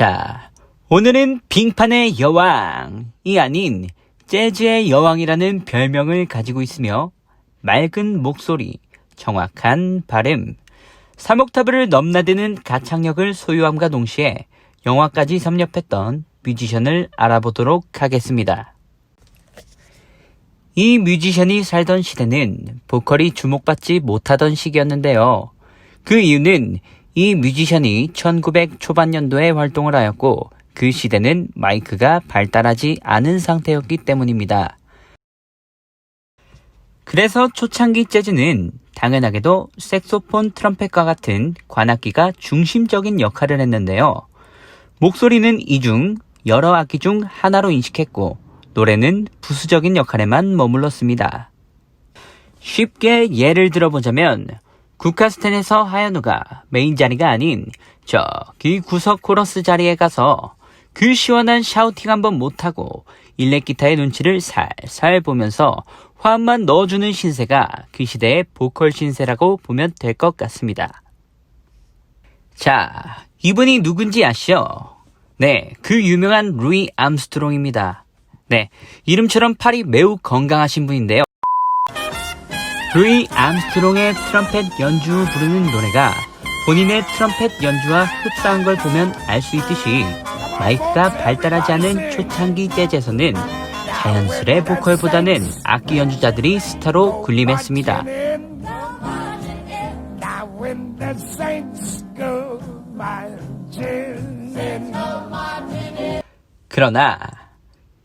자, 오늘은 빙판의 여왕이 아닌 재즈의 여왕이라는 별명을 가지고 있으며 맑은 목소리, 정확한 발음, 3옥타브를 넘나드는 가창력을 소유함과 동시에 영화까지 섭렵했던 뮤지션을 알아보도록 하겠습니다. 이 뮤지션이 살던 시대는 보컬이 주목받지 못하던 시기였는데요. 그 이유는 이 뮤지션이 1900 초반년도에 활동을 하였고 그 시대는 마이크가 발달하지 않은 상태였기 때문입니다. 그래서 초창기 재즈는 당연하게도 색소폰, 트럼펫과 같은 관악기가 중심적인 역할을 했는데요. 목소리는 이 중 여러 악기 중 하나로 인식했고 노래는 부수적인 역할에만 머물렀습니다. 쉽게 예를 들어보자면 국카스텐에서 하현우가 메인 자리가 아닌 저기 구석 코러스 자리에 가서 그 시원한 샤우팅 한번 못하고 일렉기타의 눈치를 살살 보면서 화음만 넣어주는 신세가 그 시대의 보컬 신세라고 보면 될 것 같습니다. 자, 이분이 누군지 아시죠? 네, 그 유명한 루이 암스트롱입니다. 네, 이름처럼 팔이 매우 건강하신 분인데요. 루이 암스트롱의 트럼펫 연주 부르는 노래가 본인의 트럼펫 연주와 흡사한 걸 보면 알 수 있듯이 마이크가 발달하지 않은 초창기 재즈에서는 자연스레 보컬보다는 악기 연주자들이 스타로 군림했습니다. 그러나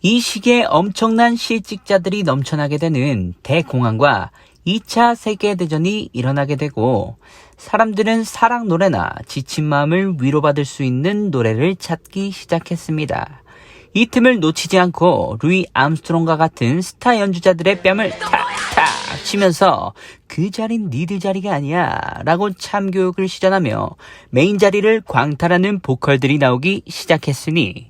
이 시기에 엄청난 실직자들이 넘쳐나게 되는 대공황과 2차 세계대전이 일어나게 되고 사람들은 사랑 노래나 지친 마음을 위로받을 수 있는 노래를 찾기 시작했습니다. 이 틈을 놓치지 않고 루이 암스트롱과 같은 스타 연주자들의 뺨을 탁탁 치면서 그 자리는 니들 자리가 아니야 라고 참교육을 시전하며 메인 자리를 광탈하는 보컬들이 나오기 시작했으니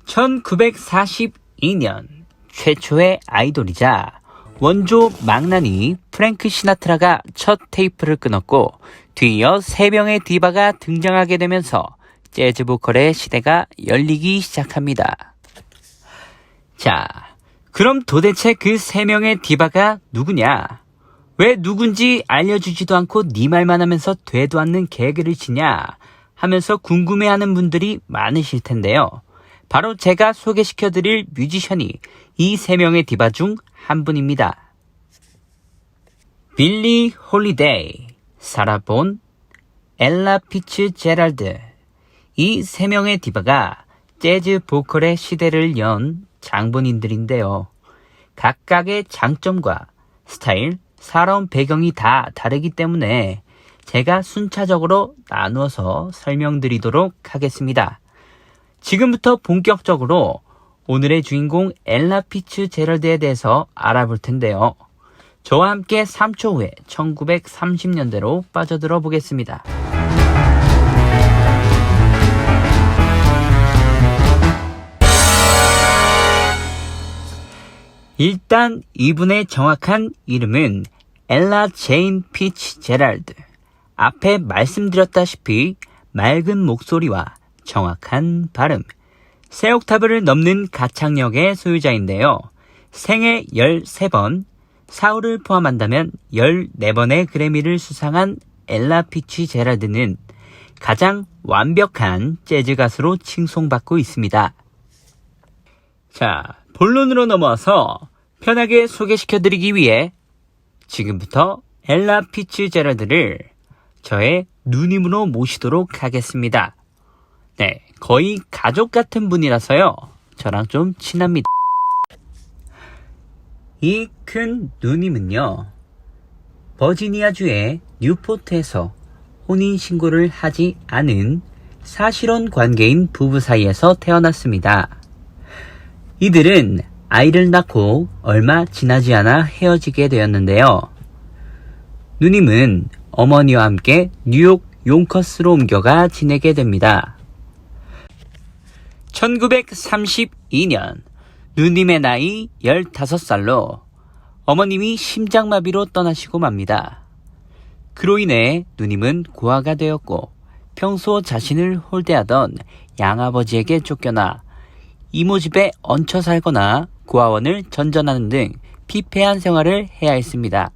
1942년 최초의 아이돌이자 원조 망나니 프랭크 시나트라가 첫 테이프를 끊었고 뒤이어 3명의 디바가 등장하게 되면서 재즈 보컬의 시대가 열리기 시작합니다. 자, 그럼 도대체 그 3명의 디바가 누구냐? 왜 누군지 알려주지도 않고 네 말만 하면서 되도 않는 개그를 치냐? 하면서 궁금해하는 분들이 많으실 텐데요. 바로 제가 소개시켜드릴 뮤지션이 이 3명의 디바 중 한 분입니다. 빌리 홀리데이, 사라 본, 엘라 피츠제랄드. 이 3명의 디바가 재즈 보컬의 시대를 연 장본인들인데요. 각각의 장점과 스타일, 살아온 배경이 다 다르기 때문에 제가 순차적으로 나누어서 설명드리도록 하겠습니다. 지금부터 본격적으로 오늘의 주인공 엘라 피츠제럴드에 대해서 알아볼 텐데요. 저와 함께 3초 후에 1930년대로 빠져들어 보겠습니다. 일단 이분의 정확한 이름은 엘라 제인 피츠제럴드. 앞에 말씀드렸다시피 맑은 목소리와 정확한 발음, 3옥타브를 넘는 가창력의 소유자인데요. 생애 13번, 사후를 포함한다면 14번의 그래미를 수상한 엘라 피츠제럴드는 가장 완벽한 재즈 가수로 칭송받고 있습니다. 자, 본론으로 넘어와서 편하게 소개시켜드리기 위해 지금부터 엘라 피츠제럴드를 저의 누님으로 모시도록 하겠습니다. 네, 거의 가족 같은 분이라서요. 저랑 좀 친합니다. 이 큰 누님은요. 버지니아주의 뉴포트에서 혼인신고를 하지 않은 사실혼 관계인 부부 사이에서 태어났습니다. 이들은 아이를 낳고 얼마 지나지 않아 헤어지게 되었는데요. 누님은 어머니와 함께 뉴욕 용커스로 옮겨가 지내게 됩니다. 1932년 누님의 나이 15살로 어머님이 심장마비로 떠나시고 맙니다. 그로 인해 누님은 고아가 되었고 평소 자신을 홀대하던 양아버지에게 쫓겨나 이모 집에 얹혀 살거나 고아원을 전전하는 등 피폐한 생활을 해야 했습니다.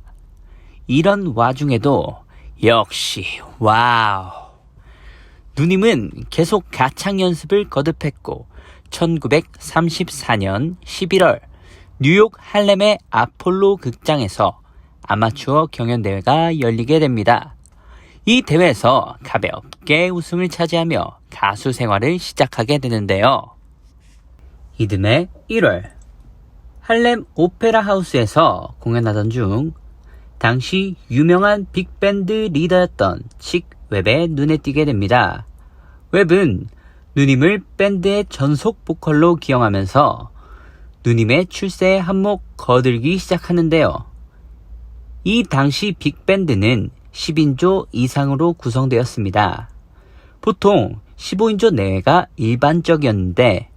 이런 와중에도 역시 와우! 누님은 계속 가창 연습을 거듭했고 1934년 11월 뉴욕 할렘의 아폴로 극장에서 아마추어 경연대회가 열리게 됩니다. 이 대회에서 가볍게 우승을 차지하며 가수 생활을 시작하게 되는데요. 이듬해 1월 할렘 오페라 하우스에서 공연하던 중 당시 유명한 빅밴드 리더였던 칙 웹의 눈에 띄게 됩니다. 웹은 누님을 밴드의 전속 보컬로 기용하면서 누님의 출세에 한몫 거들기 시작하는데요. 이 당시 빅밴드는 10인조 이상으로 구성되었습니다. 보통 15인조 내외가 일반적이었는데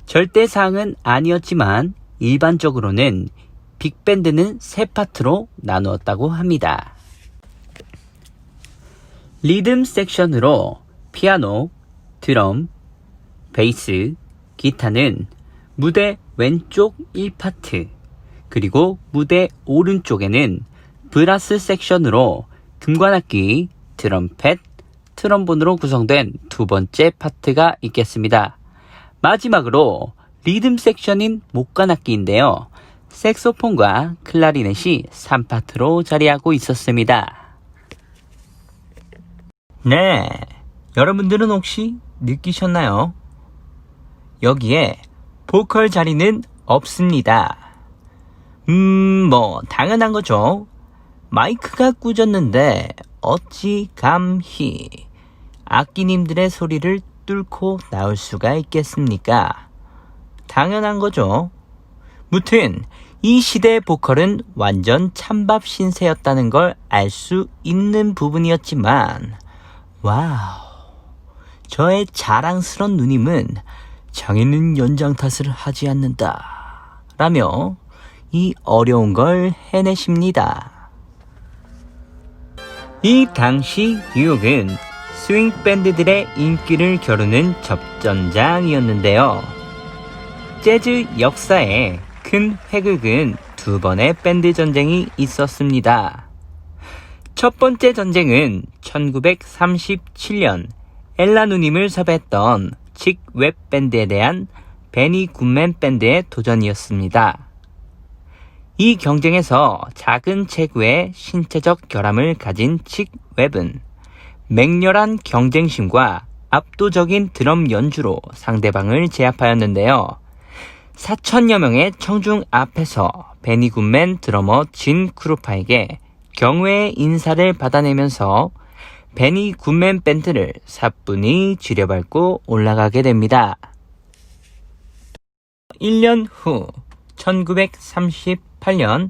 절대사항은 아니었지만 일반적으로는 빅밴드는 3파트로 나누었다고 합니다. 리듬 섹션으로 피아노, 드럼, 베이스, 기타는 무대 왼쪽 1파트, 그리고 무대 오른쪽에는 브라스 섹션으로 금관악기, 트럼펫, 트럼본으로 구성된 두 번째 파트가 있겠습니다. 마지막으로 리듬 섹션인 목관악기인데요. 색소폰과 클라리넷이 3파트로 자리하고 있었습니다. 네, 여러분들은 혹시 느끼셨나요? 여기에 보컬 자리는 없습니다. 당연한 거죠. 마이크가 꽂혔는데 어찌 감히 악기님들의 소리를 뚫고 나올 수가 있겠습니까? 당연한 거죠. 무튼 이 시대의 보컬은 완전 찬밥 신세였다는 걸 알 수 있는 부분이었지만 와우, 저의 자랑스런 누님은 장인은 연장 탓을 하지 않는다 라며 이 어려운 걸 해내십니다. 이 당시 뉴욕은 스윙 밴드들의 인기를 겨루는 접전장이었는데요. 재즈 역사에 큰 획을 두 번의 밴드 전쟁이 있었습니다. 첫 번째 전쟁은 1937년 엘라 누님을 섭외했던 칙 웹 밴드에 대한 베니 굿맨 밴드의 도전이었습니다. 이 경쟁에서 작은 체구의 신체적 결함을 가진 칙 웹은 맹렬한 경쟁심과 압도적인 드럼 연주로 상대방을 제압하였는데요. 4천여 명의 청중 앞에서 베니 굿맨 드러머 진 크루파에게 경외의 인사를 받아내면서 베니 굿맨 밴드를 사뿐히 지려밟고 올라가게 됩니다. 1년 후 1938년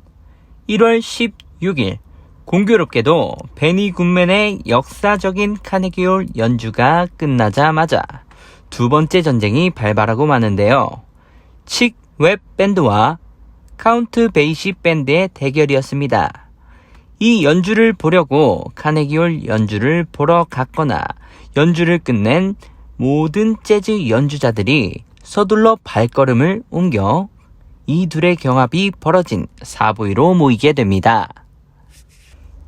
1월 16일 공교롭게도 베니 굿맨의 역사적인 카네기홀 연주가 끝나자마자 두 번째 전쟁이 발발하고 마는데요. 칙 웹 밴드와 카운트 베이시 밴드의 대결이었습니다. 이 연주를 보려고 카네기홀 연주를 보러 갔거나 연주를 끝낸 모든 재즈 연주자들이 서둘러 발걸음을 옮겨 이 둘의 경합이 벌어진 사부위로 모이게 됩니다.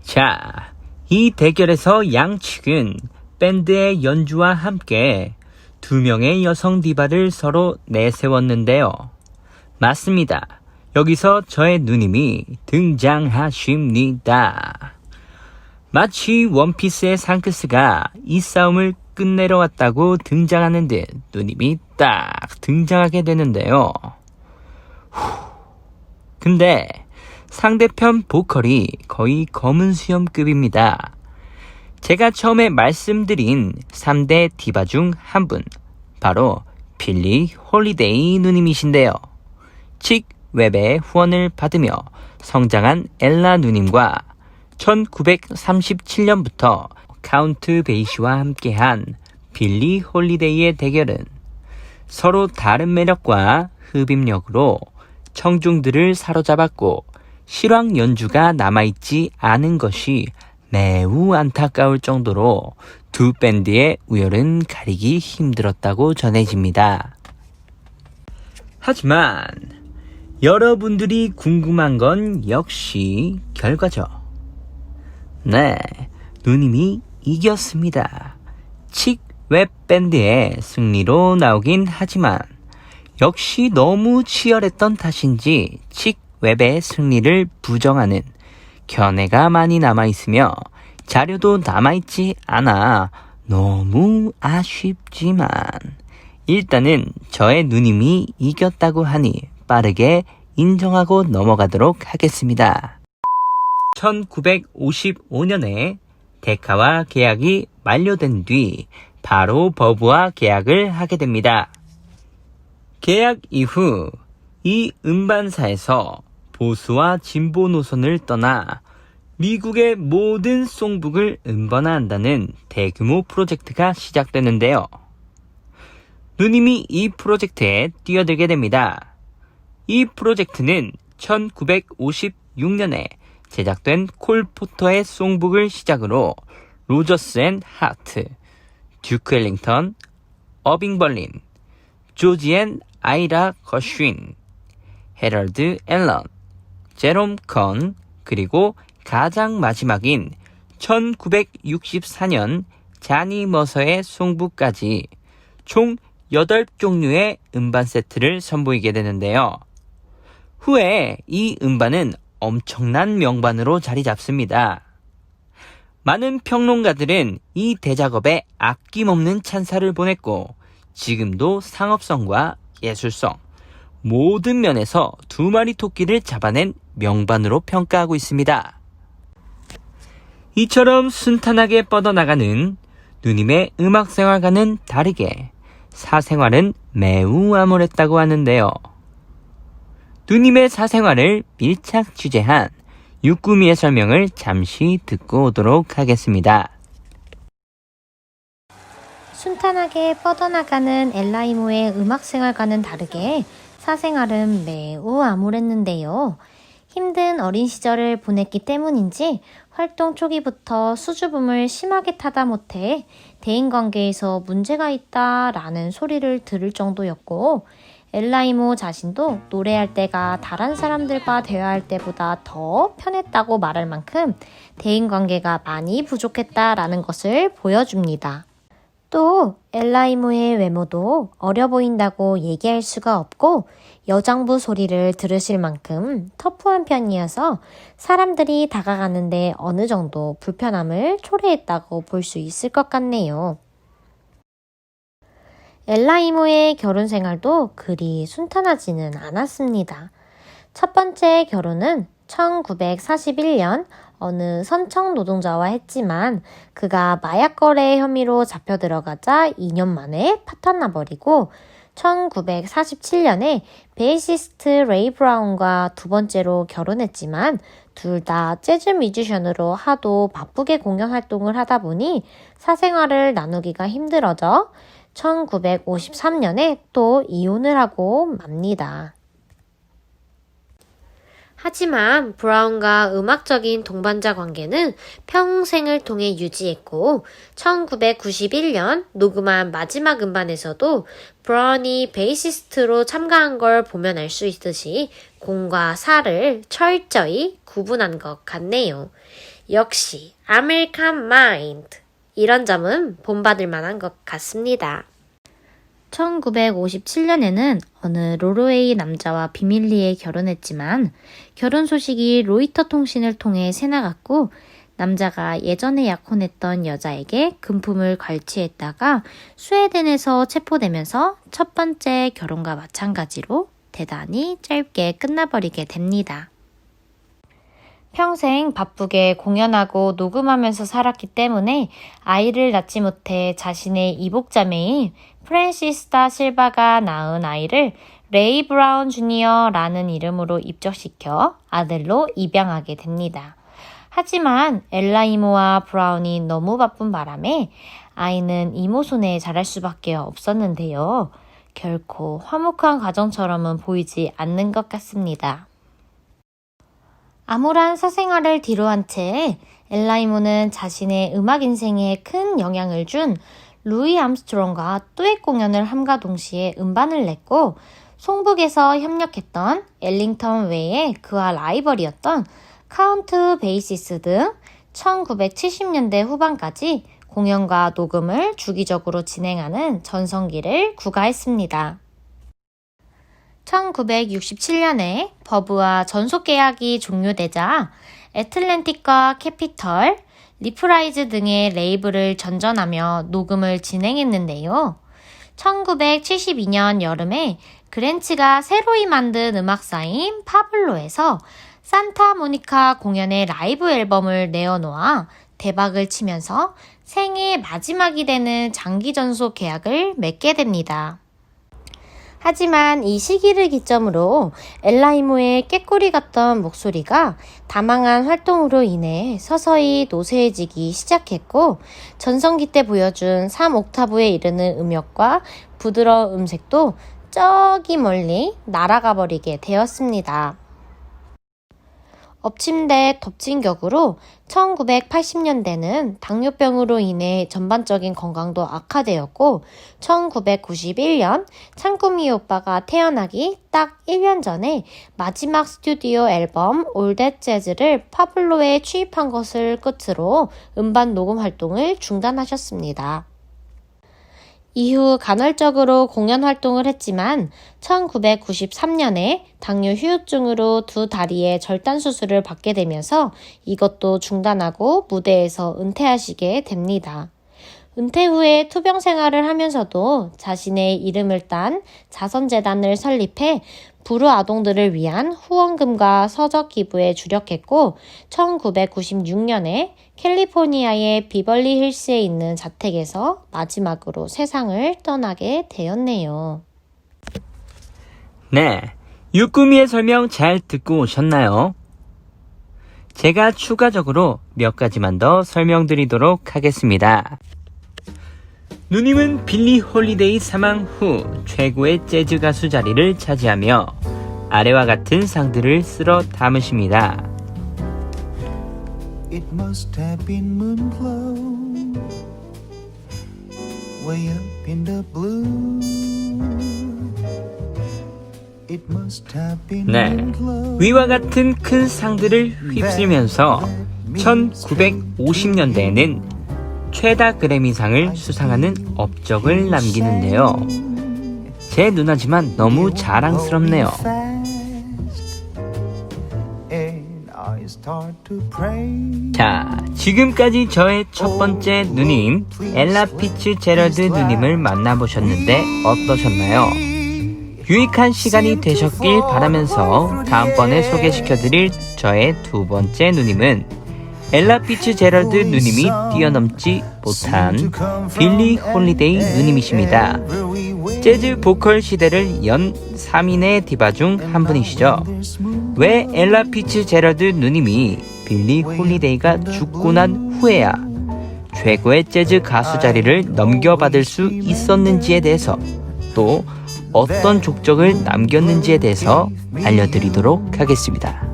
자, 이 대결에서 양측은 밴드의 연주와 함께 두 명의 여성 디바를 서로 내세웠는데요. 맞습니다. 여기서 저의 누님이 등장하십니다. 마치 원피스의 상크스가 이 싸움을 끝내러 왔다고 등장하는 듯 누님이 딱 등장하게 되는데요. 근데 상대편 보컬이 거의 검은 수염급입니다. 제가 처음에 말씀드린 3대 디바 중 한 분, 바로 빌리 홀리데이 누님이신데요. 칙 웹의 후원을 받으며 성장한 엘라 누님과 1937년부터 카운트 베이시와 함께한 빌리 홀리데이의 대결은 서로 다른 매력과 흡입력으로 청중들을 사로잡았고 실황 연주가 남아있지 않은 것이 매우 안타까울 정도로 두 밴드의 우열은 가리기 힘들었다고 전해집니다. 하지만 여러분들이 궁금한 건 역시 결과죠. 네, 누님이 이겼습니다. 칙웹 밴드의 승리로 나오긴 하지만 역시 너무 치열했던 탓인지 칙웹의 승리를 부정하는 견해가 많이 남아있으며 자료도 남아있지 않아 너무 아쉽지만 일단은 저의 누님이 이겼다고 하니 빠르게 인정하고 넘어가도록 하겠습니다. 1955년에 데카와 계약이 만료된 뒤 바로 버브와 계약을 하게 됩니다. 계약 이후 이 음반사에서 보수와 진보 노선을 떠나 미국의 모든 송북을 음반화한다는 대규모 프로젝트가 시작되는데요. 누님이 이 프로젝트에 뛰어들게 됩니다. 이 프로젝트는 1956년에 제작된 콜 포터의 송북을 시작으로 로저스 앤 하트, 듀크 엘링턴, 어빙 벌린, 조지 앤 아이라 거슈인, 헤럴드 앨런, 제롬 컨, 그리고 가장 마지막인 1964년 자니 머서의 송북까지 총 8종류의 음반 세트를 선보이게 되는데요. 후에 이 음반은 엄청난 명반으로 자리 잡습니다. 많은 평론가들은 이 대작업에 아낌없는 찬사를 보냈고 지금도 상업성과 예술성, 모든 면에서 두 마리 토끼를 잡아낸 명반으로 평가하고 있습니다. 이처럼 순탄하게 뻗어나가는 누님의 음악생활과는 다르게 사생활은 매우 암울했다고 하는데요. 누님의 사생활을 밀착 취재한 유꾸미의 설명을 잠시 듣고 오도록 하겠습니다. 순탄하게 뻗어나가는 엘라이모의 음악생활과는 다르게 사생활은 매우 암울했는데요. 힘든 어린 시절을 보냈기 때문인지 활동 초기부터 수줍음을 심하게 타다 못해 대인관계에서 문제가 있다라는 소리를 들을 정도였고 엘라이모 자신도 노래할 때가 다른 사람들과 대화할 때보다 더 편했다고 말할 만큼 대인관계가 많이 부족했다라는 것을 보여줍니다. 또 엘라이모의 외모도 어려 보인다고 얘기할 수가 없고 여장부 소리를 들으실 만큼 터프한 편이어서 사람들이 다가가는데 어느 정도 불편함을 초래했다고 볼 수 있을 것 같네요. 엘라이모의 결혼 생활도 그리 순탄하지는 않았습니다. 첫 번째 결혼은 1941년 어느 선청 노동자와 했지만 그가 마약 거래 혐의로 잡혀 들어가자 2년 만에 파탄나버리고 1947년에 베이시스트 레이 브라운과 두 번째로 결혼했지만 둘 다 재즈 뮤지션으로 하도 바쁘게 공연 활동을 하다 보니 사생활을 나누기가 힘들어져 1953년에 또 이혼을 하고 맙니다. 하지만 브라운과 음악적인 동반자 관계는 평생을 통해 유지했고 1991년 녹음한 마지막 음반에서도 브라운이 베이시스트로 참가한 걸 보면 알 수 있듯이 공과 사를 철저히 구분한 것 같네요. 역시 아메리칸 마인드, 이런 점은 본받을 만한 것 같습니다. 1957년에는 어느 노르웨이 남자와 비밀리에 결혼했지만 결혼 소식이 로이터 통신을 통해 새나갔고 남자가 예전에 약혼했던 여자에게 금품을 갈취했다가 스웨덴에서 체포되면서 첫 번째 결혼과 마찬가지로 대단히 짧게 끝나버리게 됩니다. 평생 바쁘게 공연하고 녹음하면서 살았기 때문에 아이를 낳지 못해 자신의 이복자매인 프랜시스 다 실바가 낳은 아이를 레이 브라운 주니어라는 이름으로 입적시켜 아들로 입양하게 됩니다. 하지만 엘라이모와 브라운이 너무 바쁜 바람에 아이는 이모 손에 자랄 수밖에 없었는데요. 결코 화목한 가정처럼은 보이지 않는 것 같습니다. 암울한 사생활을 뒤로한 채 엘라이모는 자신의 음악 인생에 큰 영향을 준 루이 암스트롱과 듀엣 공연을 함과 동시에 음반을 냈고 송북에서 협력했던 엘링턴 외에 그와 라이벌이었던 카운트 베이시스 등 1970년대 후반까지 공연과 녹음을 주기적으로 진행하는 전성기를 구가했습니다. 1967년에 버브와 전속 계약이 종료되자 애틀랜틱과 캐피털, 리프라이즈 등의 레이블을 전전하며 녹음을 진행했는데요. 1972년 여름에 그랜츠가 새로이 만든 음악사인 파블로에서 산타모니카 공연의 라이브 앨범을 내어놓아 대박을 치면서 생애 마지막이 되는 장기 전속 계약을 맺게 됩니다. 하지만 이 시기를 기점으로 엘라이모의 꾀꼬리 같던 목소리가 다망한 활동으로 인해 서서히 노쇠해지기 시작했고 전성기 때 보여준 3옥타브에 이르는 음역과 부드러운 음색도 저기 멀리 날아가 버리게 되었습니다. 엎침대 덮친 격으로 1980년대는 당뇨병으로 인해 전반적인 건강도 악화되었고 1991년 창꾸미 오빠가 태어나기 딱 1년 전에 마지막 스튜디오 앨범 올 댓 재즈를 파블로에 취입한 것을 끝으로 음반 녹음 활동을 중단하셨습니다. 이후 간헐적으로 공연 활동을 했지만 1993년에 당뇨 후유증으로 두 다리의 절단 수술을 받게 되면서 이것도 중단하고 무대에서 은퇴하시게 됩니다. 은퇴 후에 투병 생활을 하면서도 자신의 이름을 딴 자선재단을 설립해 불우 아동들을 위한 후원금과 서적 기부에 주력했고 1996년에 캘리포니아의 비벌리 힐스에 있는 자택에서 마지막으로 세상을 떠나게 되었네요. 네, 유꾸미의 설명 잘 듣고 오셨나요? 제가 추가적으로 몇 가지만 더 설명드리도록 하겠습니다. 누님은 빌리 홀리데이 사망 후 최고의 재즈 가수 자리를 차지하며 아래와 같은 상들을 쓸어 담으십니다. It must have been moonglow way up in the blue. It must have been 네, moonglow. 위와 같은 큰 상들을 휩쓸면서 1950년대에는 최다 그래미상을 수상하는 업적을 남기는데요. 제 누나지만 너무 자랑스럽네요. 자, 지금까지 저의 첫 번째 누님 엘라 피츠제럴드 누님을 만나보셨는데 어떠셨나요? 유익한 시간이 되셨길 바라면서 다음번에 소개시켜드릴 저의 두 번째 누님은 엘라 피츠제럴드 누님이 뛰어넘지 못한 빌리 홀리데이 누님이십니다. 재즈 보컬 시대를 연 3인의 디바 중 한 분이시죠. 왜 엘라 피츠제럴드 누님이 빌리 홀리데이가 죽고 난 후에야 최고의 재즈 가수 자리를 넘겨받을 수 있었는지에 대해서 또 어떤 족적을 남겼는지에 대해서 알려드리도록 하겠습니다.